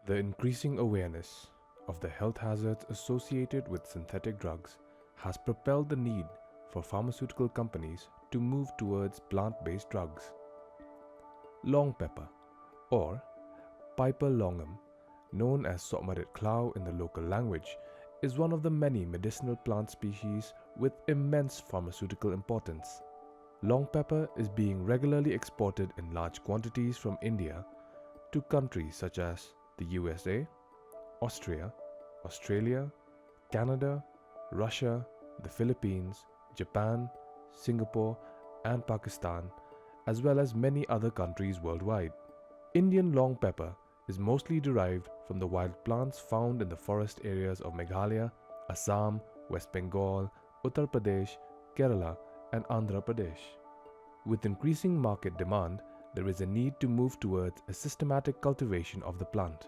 The increasing awareness of the health hazards associated with synthetic drugs has propelled the need for pharmaceutical companies to move towards plant-based drugs. Long pepper, or Piper longum, known as Sohmarit Khlaw in the local language, is one of the many medicinal plant species with immense pharmaceutical importance. Long pepper is being regularly exported in large quantities from India to countries such as the USA, Austria, Australia, Canada, Russia, the Philippines, Japan, Singapore, and Pakistan, as well as many other countries worldwide. Indian long pepper is mostly derived from the wild plants found in the forest areas of Meghalaya, Assam, West Bengal, Uttar Pradesh, Kerala, and Andhra Pradesh. With increasing market demand, there is a need to move towards a systematic cultivation of the plant.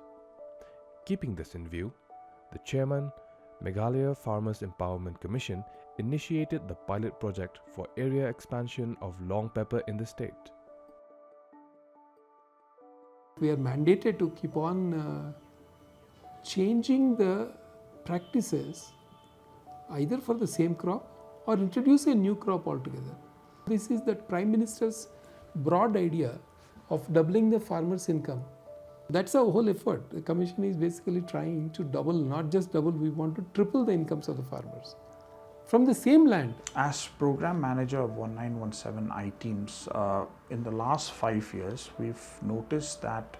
Keeping this in view, the chairman, Meghalaya Farmers Empowerment Commission, initiated the pilot project for area expansion of long pepper in the state. We are mandated to keep on changing the practices either for the same crop or introduce a new crop altogether. This is the Prime Minister's broad idea of doubling the farmer's income. That's our whole effort. The Commission is basically trying to double, not just double, we want to triple the incomes of the farmers from the same land. As program manager of 1917 I-Teams, in the last 5 years, we've noticed that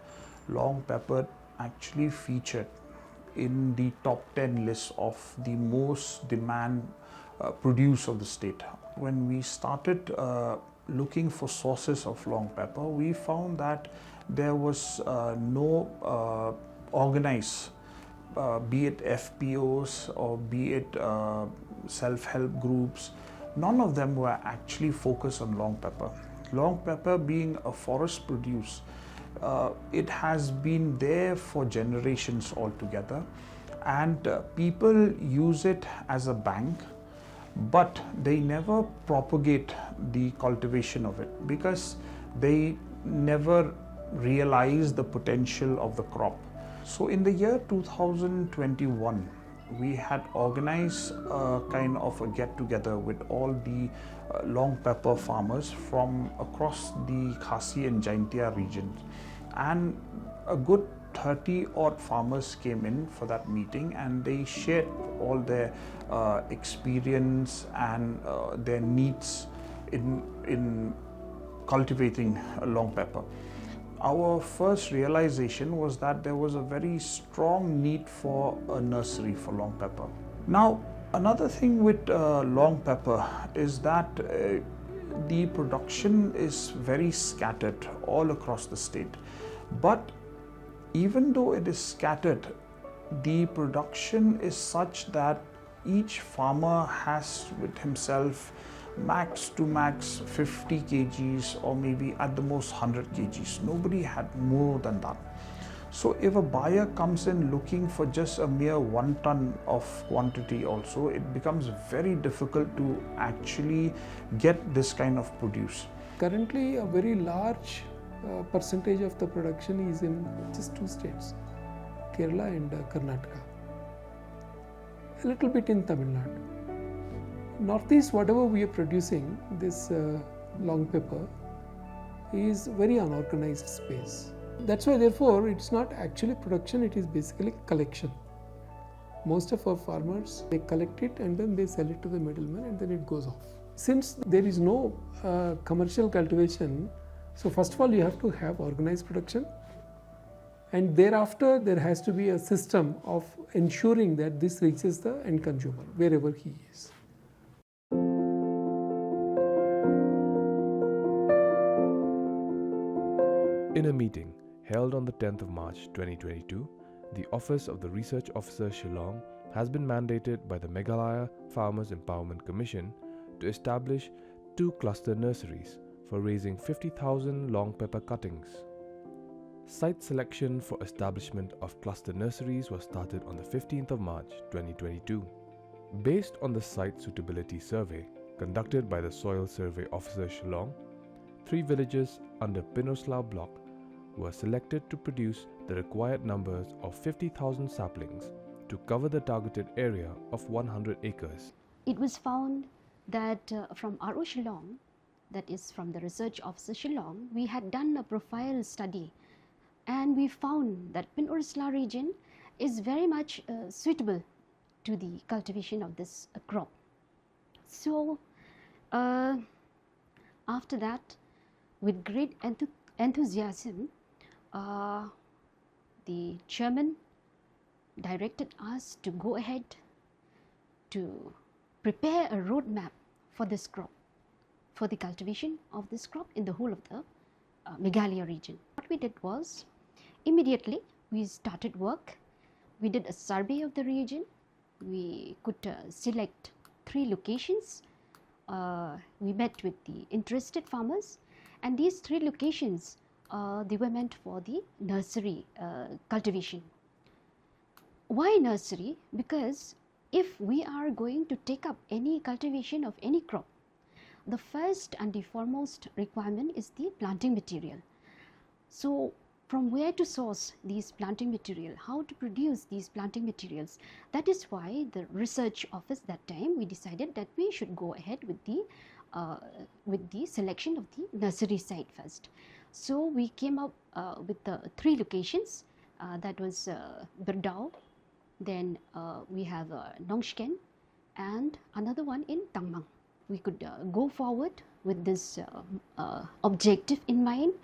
long pepper actually featured in the top 10 list of the most demand produce of the state. When we started looking for sources of long pepper, we found that there was no organized, be it FPOs or be it self-help groups, none of them were actually focused on long pepper. Long pepper being a forest produce, it has been there for generations altogether, and people use it as a bank, but they never propagate the cultivation of it because they never realize the potential of the crop. So in the year 2021, we had organized a kind of a get-together with all the long pepper farmers from across the Khasi and Jaintia regions, and a good 30 odd farmers came in for that meeting, and they shared all their experience and their needs in cultivating long pepper. Our first realization was that there was a very strong need for a nursery for long pepper. Now, another thing with long pepper is that the production is very scattered all across the state. But even though it is scattered, the production is such that each farmer has with himself max to max 50 kgs or maybe at the most 100 kgs. Nobody had more than that. So if a buyer comes in looking for just a mere 1 ton of quantity also, it becomes very difficult to actually get this kind of produce. Currently, a very large percentage of the production is in just 2 states, Kerala and Karnataka. A little bit in Tamil Nadu. Northeast, whatever we are producing, this long pepper is very unorganized space. That's why therefore it's not actually production, it is basically collection. Most of our farmers, they collect it and then they sell it to the middleman and then it goes off. Since there is no commercial cultivation, so first of all you have to have organized production, and thereafter there has to be a system of ensuring that this reaches the end consumer wherever he is. In a meeting held on the 10th of March 2022, the Office of the Research Officer Shillong has been mandated by the Meghalaya Farmers Empowerment Commission to establish 2 cluster nurseries for raising 50,000 long pepper cuttings. Site selection for establishment of cluster nurseries was started on the 15th of March 2022. Based on the site suitability survey conducted by the Soil Survey Officer Shillong, 3 villages under Pinoslau block were selected to produce the required numbers of 50,000 saplings to cover the targeted area of 100 acres. It was found that from RO Shillong, that is from the research officer Shillong, we had done a profile study, and we found that Peninsula region is very much suitable to the cultivation of this crop. So after that, with great enthusiasm, the chairman directed us to go ahead to prepare a roadmap for this crop, for the cultivation of this crop in the whole of the Meghalaya region. What we did was, immediately we started work. We did a survey of the region. We could select 3 locations. We met with the interested farmers, and these 3 locations they were meant for the nursery cultivation. Why nursery? Because if we are going to take up any cultivation of any crop, the first and the foremost requirement is the planting material. So from where to source these planting material, how to produce these planting materials, that is why the research office that time we decided that we should go ahead with the selection of the nursery site first. So we came up with the 3 locations, that was Berdau, then we have Nongshken, and another one in Tangmang. We could go forward with this objective in mind,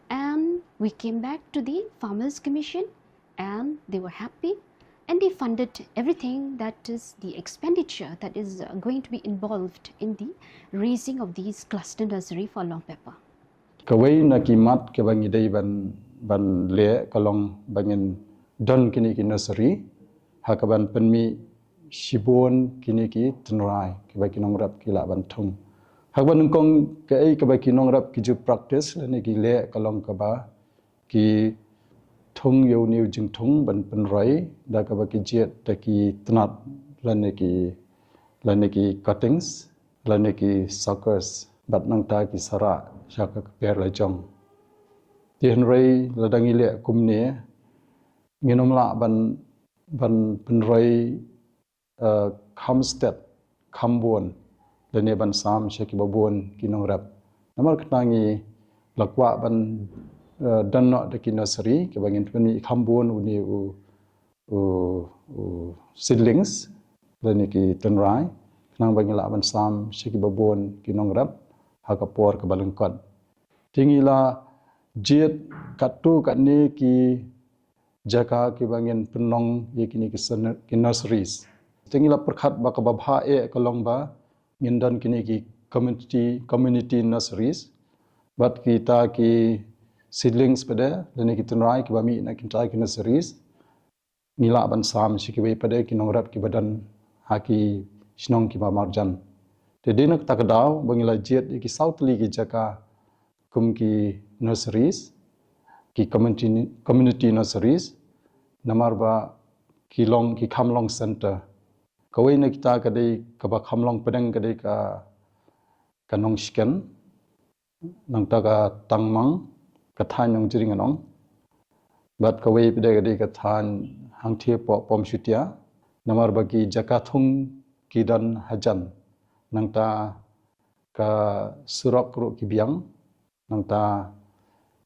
and we came back to the Farmers Commission, and they were happy, and they funded everything, that is the expenditure that is going to be involved in the raising of these cluster nursery for long pepper. Kawai na kimat ke bangi dai ban le kalong bangin don kini ki nursery hakaban penmi shibon kini ki tenrai ke bagi nongrap ki la ban thung hakban kong ke ai ke bagi nongrap ki ju practice le ni ki le kalong ka ba ki thung yo new jing thung ban pen rai da ka bagi jet ta ki tnat la ni ki cuttings la ni ki suckers bat nang ta ki sara shaka per la jong ti henrei la dangi le kum ne nginom la ban pen rai Hamstead, Kambon, le ne ban sam shaki babon kinong rap. Namar ketangi lakwa ban dan no de nursery ke bangin peni Kambon uni seedlings le ne ki tenrai nang bangin la ban sam shaki babon kinong rap hakapor ke balengkot. Tingila jet katu kat ni ki jaka ki bangin penong ye kini ki nurseries. Tingila perkhat ba ka babha e kalong ba ngindan kini ki community nurseries bat kita ki seedlings pada dan ki tenrai ki bami na kintai ki nurseries ngila ban sam sikibai pada ki nongrap ki badan haki snong ki ba marjan te dinak takdau bangila jet ki southly ki jaka kum ki nurseries ki community nurseries namar ba ki khamlong center kawai na kita kadai kaba khamlong pedang kadai ka Nongshken nang ta ka Tangmang ka than nong jiring anong bat kawai pedai kadai ka than hang thie pom shutia namar bagi jakathung kidan hajan nang ta ka surok ru ki biang nang ta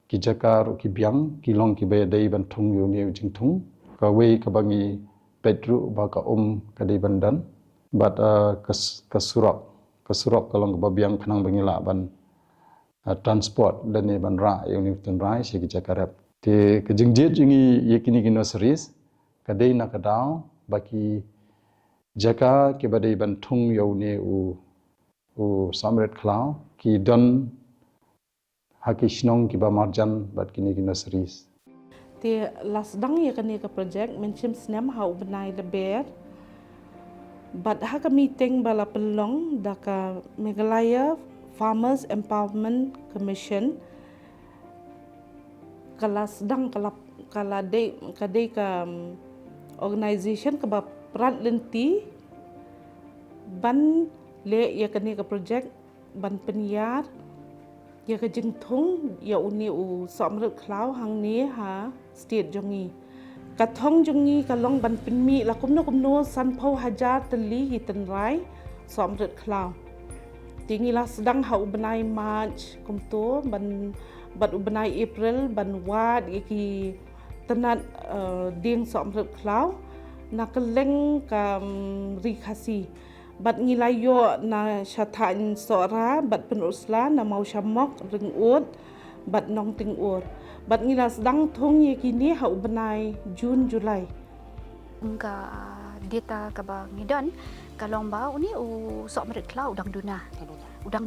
ki jaka ru ki biang ki long ki be dai ban thung yu ne jing thung kawai ka bangi Pedro baka kadai bandan bat kasurok kalong babiang khanang bangila ban transport dan ni ban ra yang ni tun rai si jakarap te kejingjet jingi yekini ki nurseries kadai na kadau baki jaka ke badai ban thung yo ne u Sohmarit Khlaw ki don haki shnong ki ba marjan bat kini ki nurseries. Thì lasdang ya kani ka project menchim snem hau benai leber but ha ka meeting bala pelong da ka Meghalaya Farmers Empowerment Commission kala sedang kala de ka organization ka ba prat lenti ban le ya kani ka project ban penyar ya ka jing thong ya uni u Sohmarit Khlaw hang ni ha state jongi ka thong jongi ka long ban pin mi la kumno san phau hajar tali hi tan rai Sohmarit Khlaw tingi la sedang ha ubenai March kumto ban ubenai April ban wat ki tenat ding Sohmarit Khlaw na keleng ka rikasi bat ngilayo na syatan sora bat penusla na mau syamok ring ut bat nong ting ur bat ngila sedang thong ye kini ha ubenai Jun Julai Ka data ka ba ngidan kalong ba uni u Sohmarit Khlaw udang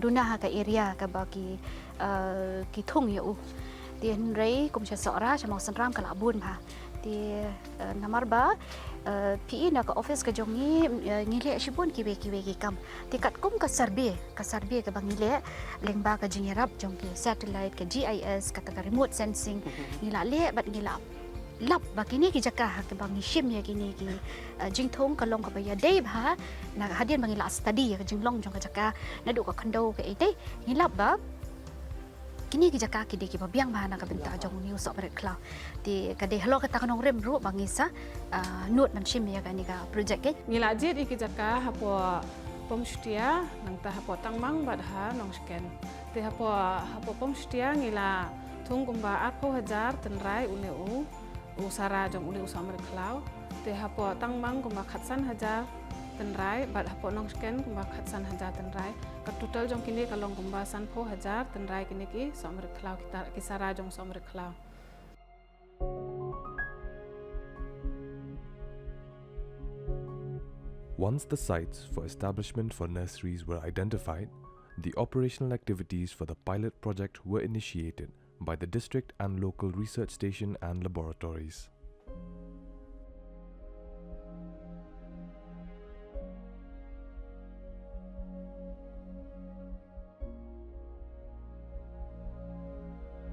duna ka area ka ba ki thong ya u tien rei kum cha sora cha mau sanram ka labun ha ti namar ba PE na ka office ka jongi ngile sibun kiwe ki kam tikat kum ka sarbe ka bangile lengba ka jingerap jong ki satellite ka GIS ka remote sensing ngila le bat ngila lap ba kini ki jaka ka bangi shim ya kini ki jingthong ka long ka ba ya dei ba na hadian bangila study ka jinglong jong ka jaka na du ka khando ka ite ngilap ba kini ki jaka ki de ki babiang ba na ka benta jong ni Sohmarit Khlaw ti ka de halo ka ta kanong rem ru bangisa note man shim ya ka ni ka project ke ngila jit iki jaka hapo pomstia nang ta hapo tangmang bad ha nong scan te hapo pomstia ngila thung kumba at po hajar tenrai une u sara jong uni u Sohmarit Khlaw te hapo tangmang kumba khatsan hajar tenrai bad hapo nong scan kumba khatsan hajar tenrai ka total jong kini kalong kumba san po hajar tenrai kini ki Sohmarit Khlaw ki sara jong Sohmarit Khlaw. Once the sites for establishment for nurseries were identified, the operational activities for the pilot project were initiated by the district and local research station and laboratories.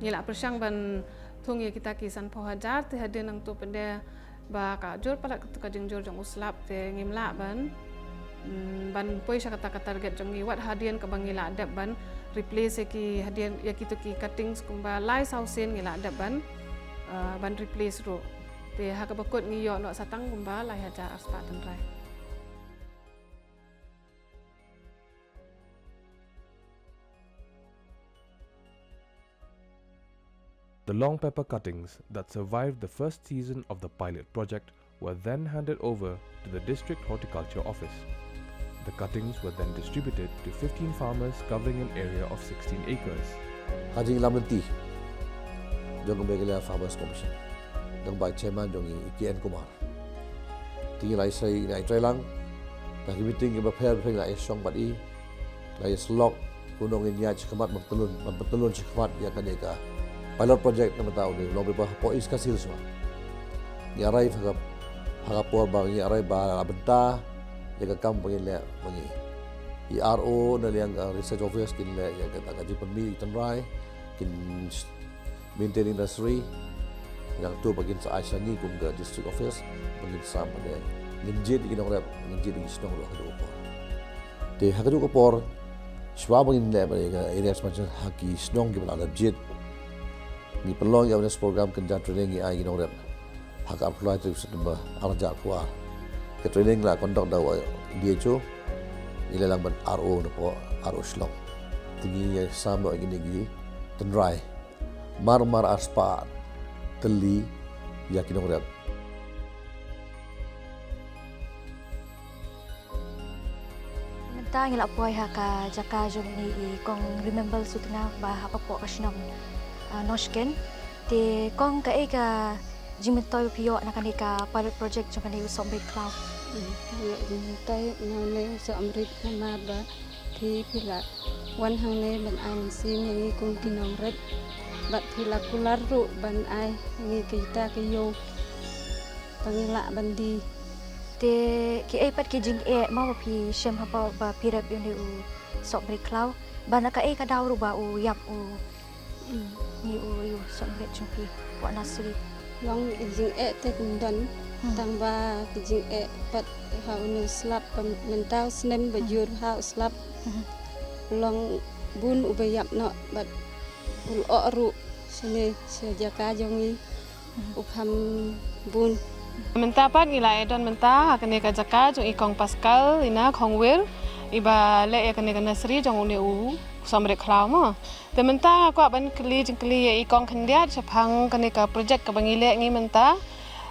Ngila persyang ban thung ye kita kisan po hajar te hadin nang tu pende ba ka jor pala ka jingjor jong uslap te ngimla ban poi sa kata target jong ngiwat hadian ka bangila adap ban replace ki hadian ya kitu ki cuttings kumba lai sausen ngila adap ban replace ro te ha ka bakut ngiyo no satang kumba lai hajar aspa tenrai. The long pepper cuttings that survived the first season of the pilot project were then handed over to the District Horticulture Office. The cuttings were then distributed to 15 farmers covering an area of 16 acres. Hajing Lamenti, jong Meghalaya Farmers Commission, dang by chairman jong Ikian Kumar. Tinggi lai say nai trai lang, dah meeting ke prepare ngai song badi, lai slok kunong inya cikamat membetulun cikamat ya kaneka. Pilot project na matao ni lobe pa po is kasil semua. Ni arai hagap po bang ni arai ba benta jaga kam bangin le bangi. IRO na liang research office kin le ya kata kaji permi tenrai kin maintaining nursery yang tu bagin sa Aisyani kum ke district office bagin sa pada nginjit inong rep nginjit ing snong lo hadu por. Te hadu por swa bagin le ba area macam haki snong gi bala jit ni pelong yang ada program kerja training yang ai ginong rep hak apply tu sedemba arja kuar ke training lah kondok dawa DHO ni lelang ban RO po RO slong tinggi sama gini gi tenrai mar aspa teli ya ginong rep ta ngila poi ha ka jaka jong ni kong remember sutna ba ha po kasnom nosken te kong ka eka jimentoy pio na kanika pilot project jong kani Sohmarit Khlaw jimentoy na Sohmarit na ba thi pila wan hang ne ban ai sin ngi kung kinong ret bat pila kular ru ban ai ngi kita ke yo pangila bandi te ki ai pat ki jing e ma pi shem ha ba pirap yoni u Sohmarit Khlaw bana ka e ka daw ru ba u yap u ni u Sohmarit jong wa nursery long jing e te kundan tamba jing e pat ha unu slap mentau snem bajur ha slap long bun u bayap no bat ul ru sini sejaka jongi ukam bun. Menta pat ngila edon menta hakane ka jaka jong ikong Pascal ina khongwir iba le ya kane ka nursery jong une u Sohmarit Khlaw mo. Te menta ko ban kli jing kli ya ikong khandiat chapang kane ka project ka bangile ngi menta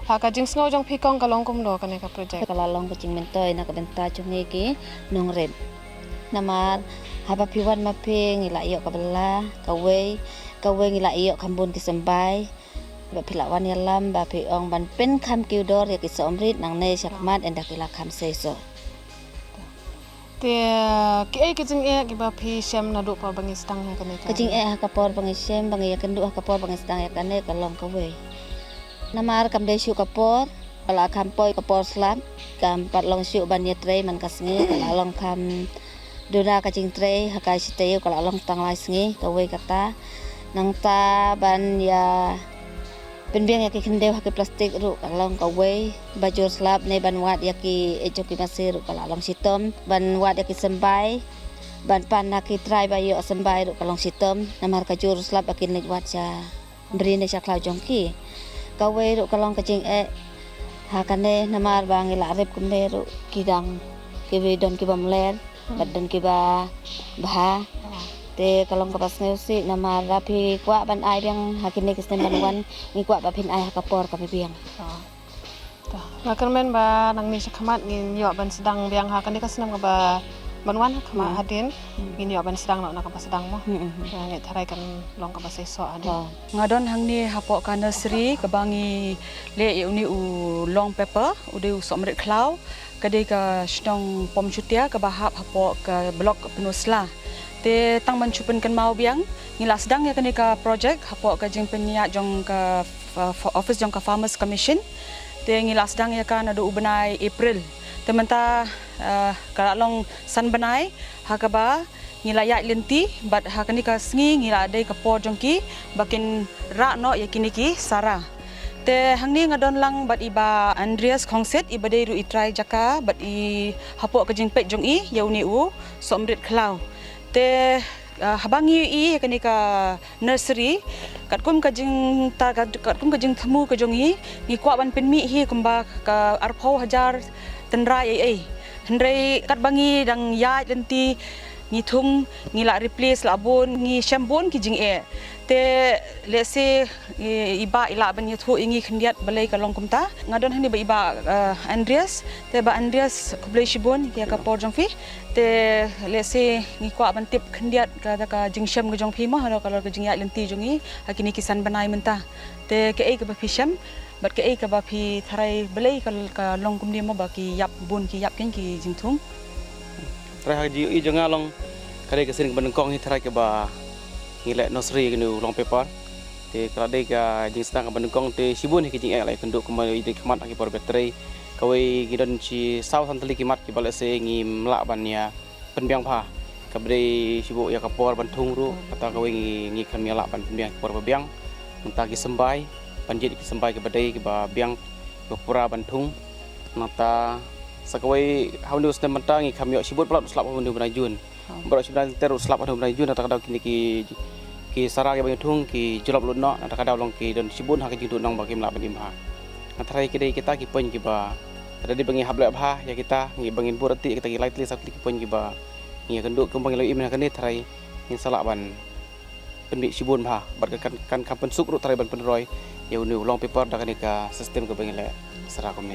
haka jing sngo jong phikong ka longkum do kane ka project. Kalalong ko jing mentoi na kabenta chungi ki nong red. Namar haba piwan mape ngila iyo kabela kawe ngila iyo kambun ki sembai. Ba pilawan yalam ba piong ban pen kam kiudor ya ki Sohmarit nang ne syakmat endak ila kam seso. Te ke jing ki ba phi syam na do pa bangi stang ha kane ka. Kajing hakapor bangi syem bangi ya kendu hakapor bangi stang ya kane kalong kawe. Namar kam desu kapor kala kampoi kapor slap kam patlong syu ban ye tre man kasngi kala long kam dona kajing tre hakai siteu kala long tang lai sngi kawe kata nang ta ban ya penbiang ya ki kendeu haki plastik ru kala long kawe bajur slap ne ban wat ya ki ejoki masir kala long sitom ban wat ya ki sembai ban pan haki trai bayo sembai ru kala long sitom namar kajur slap akin nek wat cha brine cha klau jongki kawe ru kalong kajing hakane namar bang ila rep kumne ru kidang kiwe don kiba mlen badan kiba bah te kalong kapas ngeusi namar rapi kwa ban ai biang hakine kisne banwan ngi kwa ba pin ai hakapor ka biang Ba kermen ba nang ni sakhamat ngin yo ban sedang biang hakane kasnam ka ba banwan khama hadin ngin yo ban sedang nak ka sedang mo. Ya ngi tharai kan long ka ba seso ade. Ngadon hang ni hapok ka nursery kebangi le uni u long paper ude u Sohmarit Khlaw kade ka snong pom chutia ka bahap hapok ka blok penusla te tang ban chupen kan mau biang ngila sedang ya kane ka project hapok ka jing penya jong ka office jong ka Farmers Commission te ngila sedang ya kan adu ubenai April tementa kalalong san benai hakaba ngila ya lenti bat hakani ka sngi ngila dai ka por jongki bakin ra no yakini ki sara te hangni ngadon lang bat iba Andreas Kongset iba dai ru itrai jaka bat i hapok ka jingpet jong i yauni u Sohmarit Khlaw te habangi i yakani ka nursery katkum ka jing ta katkum ka jing thamu ka jong i ngi kwa ban penmi hi kumba ka arpho hajar tenrai ai hendrai kat bangi dang ya lenti ngi thung ngi la replace labon ngi shambon ki jing te lese iba ila ban yathu ingi khndiat balai ka long kumta ngadon hani ba iba Andreas te ba Andreas kublai shibon ki ka por jong fi te lese ngi kwa ban tip khndiat ka jing sham ga jong fi ma halo ka jing ya lenti jongi hakini kisan banai menta te ke ka ba fi sham bat ke ka ba phi tharai belai ka long kum ni mo ba ki yap bun ki yap ken ki jing thung trai ha ji i jonga long kare ka sin ban kong hi tharai ka ba ngile nursery gnu long paper te kala dei ka jing stang ka ban kong te sibun hi ki jing lai kenduk kuma i de khamat ki por battery kawai ki don chi saw santali ki mat ki bale se ngi mla ban ya penbiang pha ka bre sibu ya ka por ban thung ru kata kawai ngi khan ya la ban penbiang por biang menta ki sembai panjit ki sampai ke badai ke ba biang ke pura bantung nata sakawai haunu stem mentang i kami sibut pula slap haunu banajun bro sebenarnya terus slap haunu banajun nata kadau kini ki sarang ke bantung ki jelap lunno nata kadau long ki don sibun hak jidu nang bagi melap imha nata ki dei kita ki pon ki ba ada di bangi hablek bah ya kita ngi bangin burati kita ki lightly sakli ki pon ki ba ngi kenduk kembang lo imna kan ni tharai ngi salak ban penbi sibun bah kan kampen suk ru tharai ban penroi ya unu long paper dah ka sistem ke bangile sera komne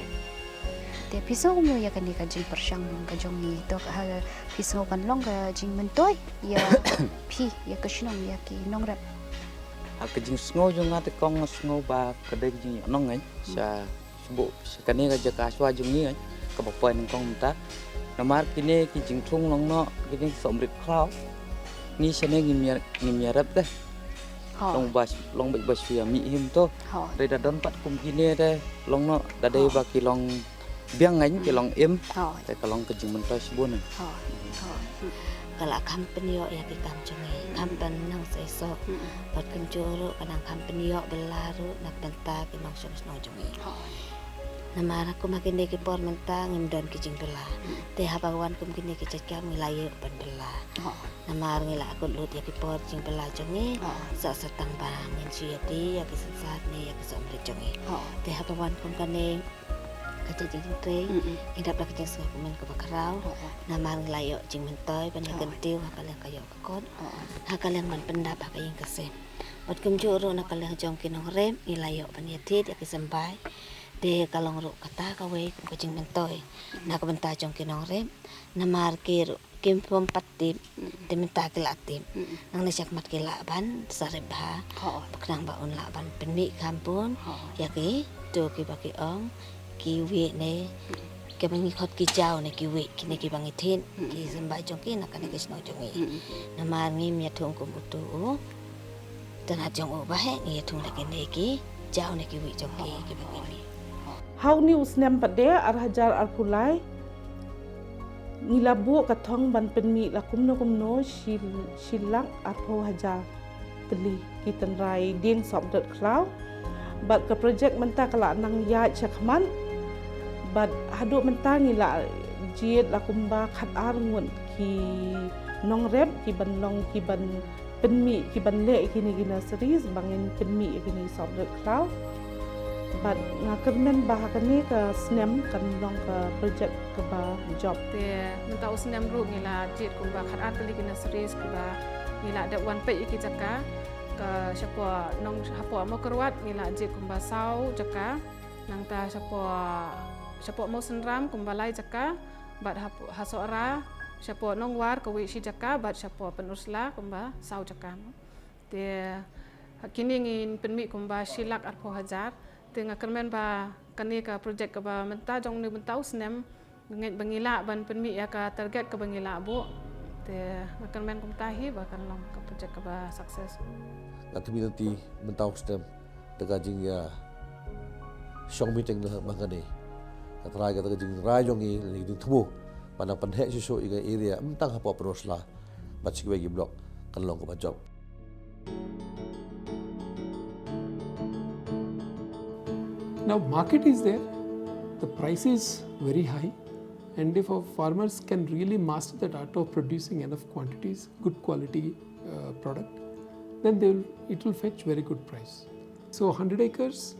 te piso mo ya kan ka jing persyang ka jong ni to ka piso kan long ka jing mentoy ya pi ya ka shnong ya ki nong rap ka jing sngo jong ngate kong sngo ba ka de jing nong ngai sa subu ka ni ka jaka swa jong ni ka ba poin kong ta namar kini ki jing thung long no ki Sohmarit Khlaw ni sene ngim rap deh long bas ya mi him to re da don pat kum kini de long no da de ba ki long biang ngain ki long im te ka long ke jing mentas bun kala company yo ya ki kam chungi company nang sai so pat kan joro kanang company yo belaru nak benta ki nong sno jungi namara ko makinde ki por menta ngim don ki jing bela te habawan kum kini ki cekam wilayah ban bela. Namar ngila akut lut ya kipor jing bela jongi. Sa satang bang mensiati ya kesesat ni ya kesomret jongi. Te hapawan kum kane kerja jing tre indap dak jing sengah kumen ke bakarau. Namar ngelayo jing mentoy ban kentiu hakalang kayo kakot. Hakalang man pendap hakayeng kesen. Wat kumjuro nakalang jong kinong rem ilayo paniatit ya kesembai. De kalong ro kata kawe kucing mentoy na kabenta jong kinong rem na markir kim pom patip de menta kelatim nang nasyak mat kelaban sarebha paknang baun laban penmi kampun ya ki to ki baki ong kiwi ne ke bangi khot ki jao ne kiwi kini ki bangi thin ki sembai jong ki na kan ki sno jong na mar ngi mi thung kum utu dan ha jong o ba he ngi thung la ki ne ki jao ne kiwi jong ki bangi Hau ni usnem pada arhajar arpulai nilabu katong ban penmi lakum no shilak arpo hajar teli kitan rai ding Sohmarit Khlaw bat ke projek menta kala nang ya chakman bat hadu menta ngila jiet lakum ba khat ar ngun ki nong rep ki ban long ki ban penmi ki ban le ki ni nurseries bangin penmi ki ni Sohmarit Khlaw but ngakermen bahakane ke snem kan long ke project ke ba job te mentau snem ru ngila jit kumba khat atli kina series kuba ngila da wan pe iki jaka ke siapa nong hapo mo kerwat ngila jit kumba sau jaka nang ta siapa mo senram kumba lai jaka bat hasora siapa nong war ke wi si jaka bat siapa penusla kumba sau jaka te kini ngin penmi kumba silak arpo hajar tengah kermen ba kani ka projek ka ba menta jong ni mentau snem nget bangila ban penmi ya ka target ka bangila bu te kermen kum tahi ba kan long ka projek ka ba sukses la community mentau stem daga jing ya shong meeting na mangane ka try ka daga jing rai jong i li ding thubu pana panhe si so iga area mentang hapo prosla ba chikwe gi block kan long ka ba job. Now market is there, the price is very high, and if our farmers can really master that art of producing enough quantities, good quality product, then it will fetch very good price. So 100 acres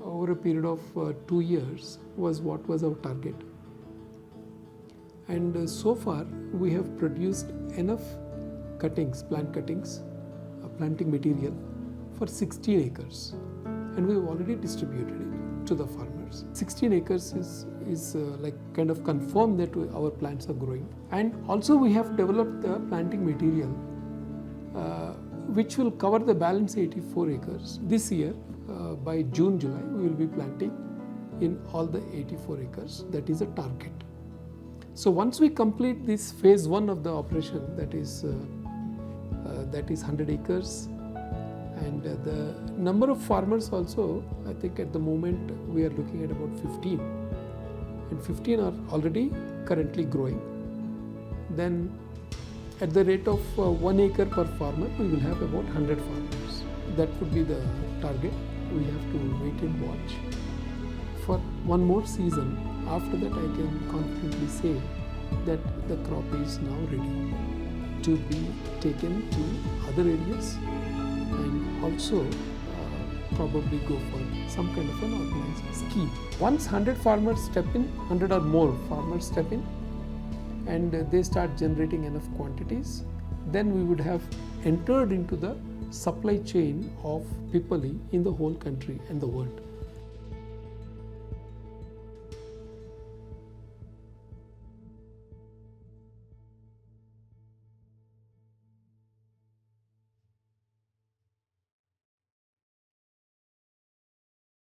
over a period of 2 years was what was our target. And so far we have produced enough cuttings, plant cuttings, planting material for 16 acres. And we have already distributed it to the farmers. 16 acres is like kind of confirmed that our plants are growing. And also we have developed the planting material which will cover the balance 84 acres. This year, by June, July, we will be planting in all the 84 acres. That is a target. So once we complete this phase 1 of the operation, that is 100 acres, and the number of farmers also, I think at the moment we are looking at about 15, and 15 are already currently growing. Then at the rate of 1 acre per farmer, we will have about 100 farmers. That would be the target. We have to wait and watch for one more season. After that, I can confidently say that the crop is now ready to be taken to other areas, and also probably go for some kind of an organized scheme. Once 100 farmers step in, 100 or more farmers step in, and they start generating enough quantities, then we would have entered into the supply chain of Pipali in the whole country and the world.